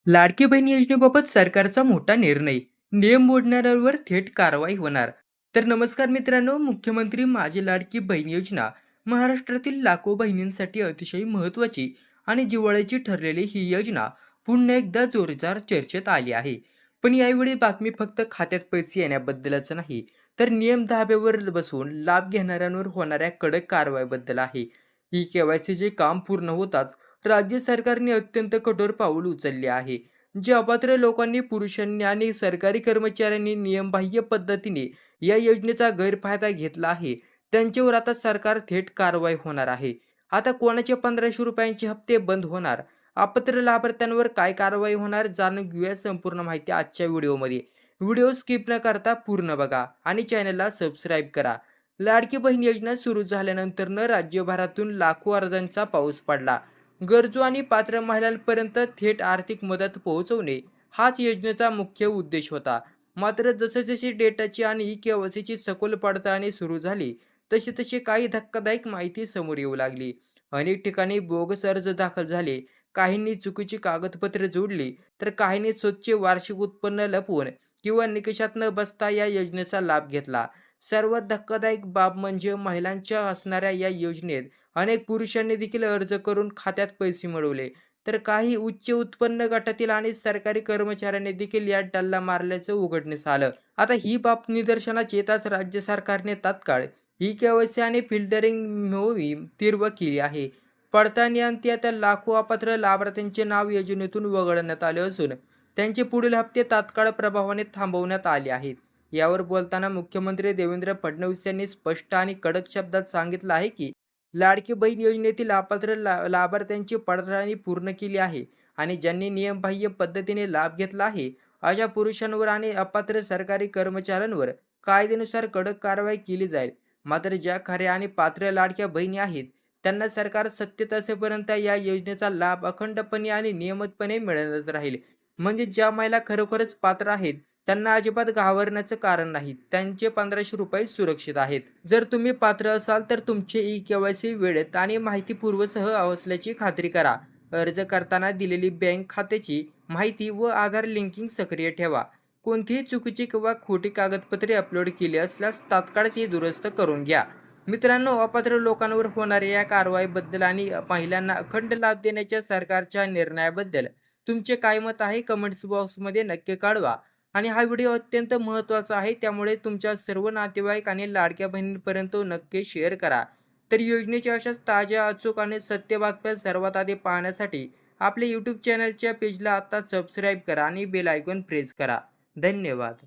लाडकी बहीण योजनेबाबत सरकारचा मोठा निर्णय. नियम मोडणाऱ्यांवर थेट कारवाई होणार. तर नमस्कार मित्रांनो, मुख्यमंत्री माझी लाडकी बहीण योजना महाराष्ट्रातील लाखो बहिणींसाठी अतिशय महत्त्वाची आणि जिव्हाळ्याची ठरलेली ही योजना पुन्हा एकदा जोरदार चर्चेत आली आहे. पण यावेळी बातमी फक्त खात्यात पैसे येण्याबद्दलच नाही, तर नियम धाब्यावर बसवून लाभ घेणाऱ्यांवर होणाऱ्या कडक कारवाईबद्दल आहे. ही केवायसीचे काम पूर्ण होताच राज्य सरकारने अत्यंत कठोर पाऊल उचलले आहे. जे अपात्र लोकांनी, पुरुषांनी आणि सरकारी कर्मचाऱ्यांनी नियमबाह्य पद्धतीने या योजनेचा गैरफायदा घेतला आहे, त्यांच्यावर आता सरकार थेट कारवाई होणार आहे. आता कोणाचे 1500 रुपयांचे हप्ते बंद होणार, अपात्र लाभार्थ्यांवर काय कारवाई होणार, जाणून घेऊया संपूर्ण माहिती आजच्या व्हिडिओमध्ये. व्हिडिओ स्किप न करता पूर्ण बघा आणि चॅनलला सबस्क्राईब करा. लाडकी बहीण योजना सुरू झाल्यानंतर राज्यभरातून लाखो अर्जांचा पाऊस पडला. गरजू आणि पात्र महिलांपर्यंत थेट आर्थिक मदत पोहोचवणे हाच योजनेचा मुख्य उद्देश होता. मात्र जसे डेटाची आणि ई-केवायसीची सखोल पडताळणी सुरू झाली, तशी काही धक्कादायक माहिती समोर येऊ लागली. अनेक ठिकाणी बोगस अर्ज दाखल झाले, काहींनी चुकीची कागदपत्रे जोडली, तर काहींनी स्वच्छ वार्षिक उत्पन्न लपवून किंवा निकषात न बसता या योजनेचा लाभ घेतला. सर्वात धक्कादायक बाब म्हणजे महिलांच्या असणाऱ्या या योजनेत अनेक पुरुषांनी देखील अर्ज करून खात्यात पैसे मिळवले, तर काही उच्च उत्पन्न गटातील आणि सरकारी कर्मचाऱ्यांनी देखील यात डल्ला मारल्याचं उघडकीस आलं. आता ही बाब निदर्शनास येताच राज्य सरकारने तात्काळ ई-केवायसी आणि फिल्टरिंग मोहीम तीव्र केली आहे. पडताळणीअंती आता लाखो अपात्र लाभार्थ्यांचे नाव योजनेतून वगळण्यात आले असून त्यांचे पुढील हप्ते तात्काळ प्रभावाने थांबवण्यात आले आहेत. यावर बोलताना मुख्यमंत्री देवेंद्र फडणवीस यांनी स्पष्ट आणि कडक शब्दात सांगितलं आहे की लाडकी बहीण योजनेतील अपात्र लाभार्थ्यांची पडताळणी पूर्ण केली आहे आणि ज्यांनी नियमबाह्य पद्धतीने लाभ घेतला आहे, अशा पुरुषांवर आणि अपात्र सरकारी कर्मचाऱ्यांवर कायद्यानुसार कडक कारवाई केली जाईल. मात्र ज्या खऱ्या आणि पात्र लाडक्या बहिणी आहेत, त्यांना सरकार सत्तेत असेपर्यंत या योजनेचा लाभ अखंडपणे आणि नियमितपणे मिळतच राहील. म्हणजे ज्या महिला खरोखरच पात्र आहेत, त्यांना अजिबात घाबरण्याचं कारण नाही. त्यांचे 1500 रुपये सुरक्षित आहेत. जर तुम्ही पात्र असाल तर तुमचे ई-केवायसी वेळेत आणि माहितीपूर्वसह असल्याची खात्री करा. अर्ज करताना दिलेली बँक खात्याची माहिती व आधार लिंकिंग सक्रिय ठेवा. कोणतीही चुकीची किंवा खोटी कागदपत्रे अपलोड केली असल्यास तात्काळ ती दुरुस्त करून घ्या. मित्रांनो, अपात्र लोकांवर होणाऱ्या या कारवाईबद्दल आणि महिलांना अखंड लाभ देण्याच्या सरकारच्या निर्णयाबद्दल तुमचे काय मत आहे, कमेंट्स बॉक्समध्ये नक्की कळवा. आणि हा व्हिडिओ अत्यंत महत्त्वाचा आहे, त्यामुळे तुमच्या सर्व नातेवाईक आणि लाडक्या बहिणींपर्यंत नक्की शेअर करा. तर योजनेच्या अशाच ताज्या, अचूक आणि सत्य बातम्या सर्वात आधी पाहण्यासाठी आपल्या यूट्यूब चॅनलच्या पेजला आता सबस्क्राईब करा आणि बेल आयकॉन प्रेस करा. धन्यवाद.